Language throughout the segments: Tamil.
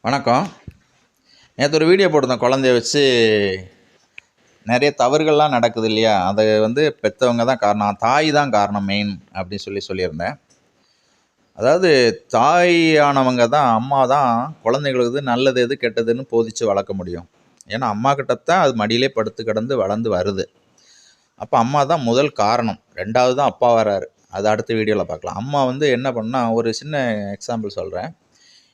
வணக்கம். நேற்று ஒரு வீடியோ போட்டிருந்தேன். குழந்தைய வச்சு நிறைய தவறுகள்லாம் நடக்குது இல்லையா? அதை பெற்றவங்க தான் காரணம், தாய் தான் காரணம் மெயின் அப்படின்னு சொல்லியிருந்தேன். அதாவது தாயானவங்க தான், அம்மா தான் குழந்தைங்களுக்கு நல்லது எது கெட்டதுன்னு போதிச்சு வளர்க்க முடியும். ஏன்னா அம்மா கிட்டத்தான் அது மடியிலே படுத்து கிடந்து வளர்ந்து வருது. அப்போ அம்மா தான் முதல் காரணம். ரெண்டாவது தான் அப்பா வராரு. அது அடுத்த வீடியோவில் பார்க்கலாம். அம்மா என்ன பண்ணால், ஒரு சின்ன எக்ஸாம்பிள் சொல்கிறேன்.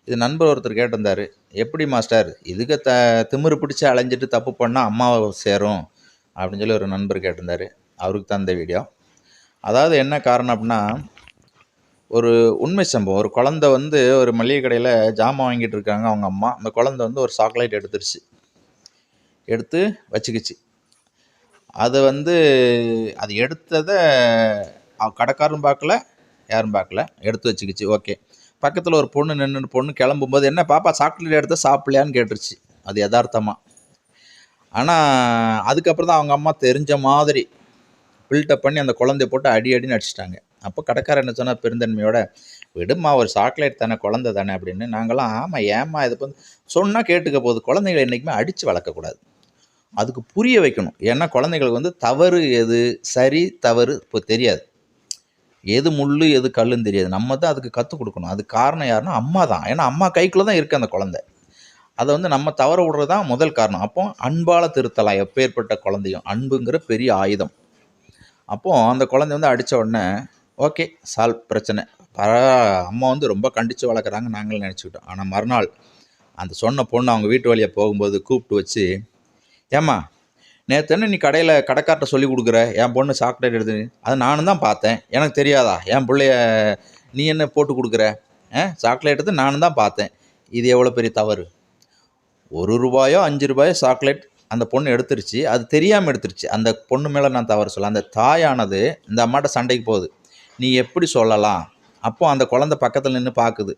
இது நண்பர் ஒருத்தர் கேட்டிருந்தார், எப்படி மாஸ்டர் இதுக்கு திமிரு பிடிச்சி அலைஞ்சிட்டு தப்பு பண்ணால் அம்மாவை சேரும் அப்படின்னு சொல்லி ஒரு நண்பர் கேட்டிருந்தார். அவருக்கு தான் இந்த வீடியோ. அதாவது என்ன காரணம் அப்படின்னா, ஒரு உண்மை சம்பவம். ஒரு குழந்தை ஒரு மளிகை கடையில் ஜாமான் வாங்கிட்டு இருக்காங்க அவங்க அம்மா. அந்த குழந்தை ஒரு சாக்லேட் எடுத்துருச்சு, எடுத்து வச்சுக்கிச்சு. அது அது எடுத்ததை கடைக்காரரும் பார்க்கல, யாரும் பார்க்கல, எடுத்து வச்சுக்கிச்சு. ஓகே. பக்கத்தில் ஒரு பொண்ணு கிளம்பும்போது, என்ன பாப்பா சாக்லேட் எடுத்து சாப்பிடலையான்னு கேட்டுருச்சு. அது யதார்த்தமாக. ஆனால் அதுக்கப்புறம் தான் அவங்க அம்மா தெரிஞ்ச மாதிரி பில்டப் பண்ணி அந்த குழந்தைய போட்டு அடின்னு அடிச்சிட்டாங்க. அப்போ கடைக்காரர் என்ன சொன்னால் பெருந்தன்மையோட, விடுமா ஒரு சாக்லேட் தானே, குழந்தை தானே அப்படின்னு. நாங்களாம் ஆமாம் ஏம்மா இது சொன்னால் கேட்டுக்க போகுது. குழந்தைகளை என்றைக்குமே அடித்து வளர்க்கக்கூடாது, அதுக்கு புரிய வைக்கணும். ஏன்னா குழந்தைங்களுக்கு தவறு எது சரி தவறு இப்போ தெரியாது, எது முள் எது கல்லுன்னு தெரியாது. நம்ம தான் அதுக்கு கற்றுக் கொடுக்கணும். அது காரணம் யாருன்னா அம்மா தான். ஏன்னா அம்மா கைக்குள்ளே தான் இருக்குது அந்த குழந்தை. அதை நம்ம தவற விடுறது தான் முதல் காரணம். அப்போ அன்பால் திருத்தலாம் எப்பேற்பட்ட குழந்தையும். அன்புங்கிற பெரிய ஆயுதம். அப்போது அந்த குழந்தை அடித்த உடனே ஓகே, சால்வ், பிரச்சனை. அம்மா ரொம்ப கண்டித்து வளர்க்குறாங்க நாங்களும் நினச்சிக்கிட்டோம். ஆனால் மறுநாள் அந்த சொன்ன பொண்ணு அவங்க வீட்டு வழியாக போகும்போது கூப்பிட்டு வச்சு, ஏம்மா நேற்று என்ன நீ கடைக்கார்ட்ட சொல்லி கொடுக்குற, என் பொண்ணு சாக்லேட் எடுத்து, அதை நானும் தான் பார்த்தேன், எனக்கு தெரியாதா? என் பிள்ளைய நீ என்ன போட்டு கொடுக்குற? சாக்லேட் எடுத்து நானும் தான் பார்த்தேன். இது எவ்வளோ பெரிய தவறு. ₹1 ₹5 சாக்லேட் அந்த பொண்ணு எடுத்துருச்சு, அது தெரியாமல் எடுத்துருச்சு. அந்த பொண்ணு மேலே நான் தவறு சொல்ல. அந்த தாயானது இந்த அம்மாட்ட சண்டைக்கு போகுது, நீ எப்படி சொல்லலாம்? அப்போது அந்த குழந்தை பக்கத்தில் நின்று பார்க்குது.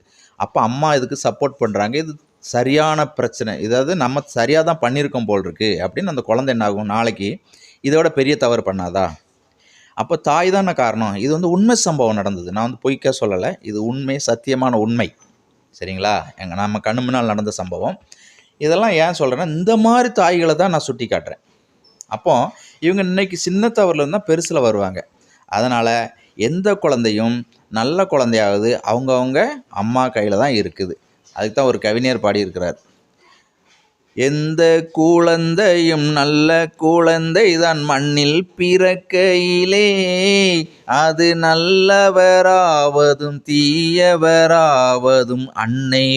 அப்போ அம்மா இதுக்கு சப்போர்ட் பண்ணுறாங்க. இது சரியான பிரச்சனை, இதாவது நம்ம சரியாக தான் பண்ணியிருக்கோம் போல் இருக்குது அப்படின்னு அந்த குழந்தை என்ன ஆகும், நாளைக்கு இதோட பெரிய தவறு பண்ணாதா? அப்போ தாய் தானே காரணம். இது உண்மை சம்பவம் நடந்தது. நான் பொய்க்க சொல்லலை, இது உண்மை, சத்தியமான உண்மை. சரிங்களா? நம்ம கண்ணு முன்னால் நடந்த சம்பவம். இதெல்லாம் ஏன் சொல்கிறேன்னா, இந்த மாதிரி தாய்களை தான் நான் சுட்டி காட்டுறேன். அப்போது இவங்க இன்றைக்கி சின்ன தவறில் இருந்தால் பெருசில் வருவாங்க. அதனால் எந்த குழந்தையும் நல்ல குழந்தையாவது அவங்கவுங்க அம்மா கையில் தான் இருக்குது. அதுக்கு தான் ஒரு கவிஞர் பாடியிருக்கிறார், எந்த குழந்தையும் நல்ல குழந்தை தான் மண்ணில் பிறக்கையிலே, அது நல்லவராவதும் தீயவராவதும் அன்னை